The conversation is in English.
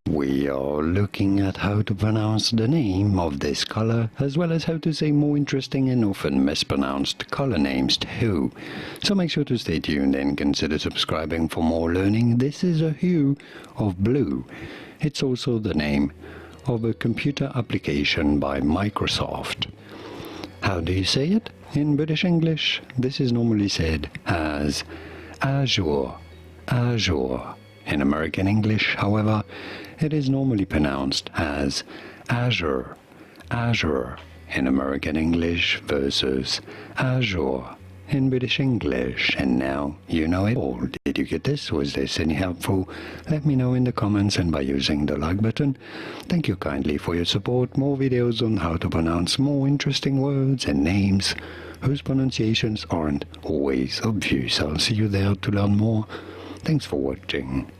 We are looking at how to pronounce the name of this color, as well as how to say more interesting and often mispronounced color names too. So make sure to stay tuned and consider subscribing for more learning. This is a hue of blue. It's also the name of a computer application by Microsoft. How do you say it? In British English, this is normally said as Azure, Azure. In American English, however, it is normally pronounced as Azure, Azure in American English versus Azure in British English. And now you know it all. Did you get this? Was this any helpful? Let me know in the comments and by using the like button. Thank you kindly for your support. More videos on how to pronounce more interesting words and names whose pronunciations aren't always obvious. I'll see you there to learn more. Thanks for watching.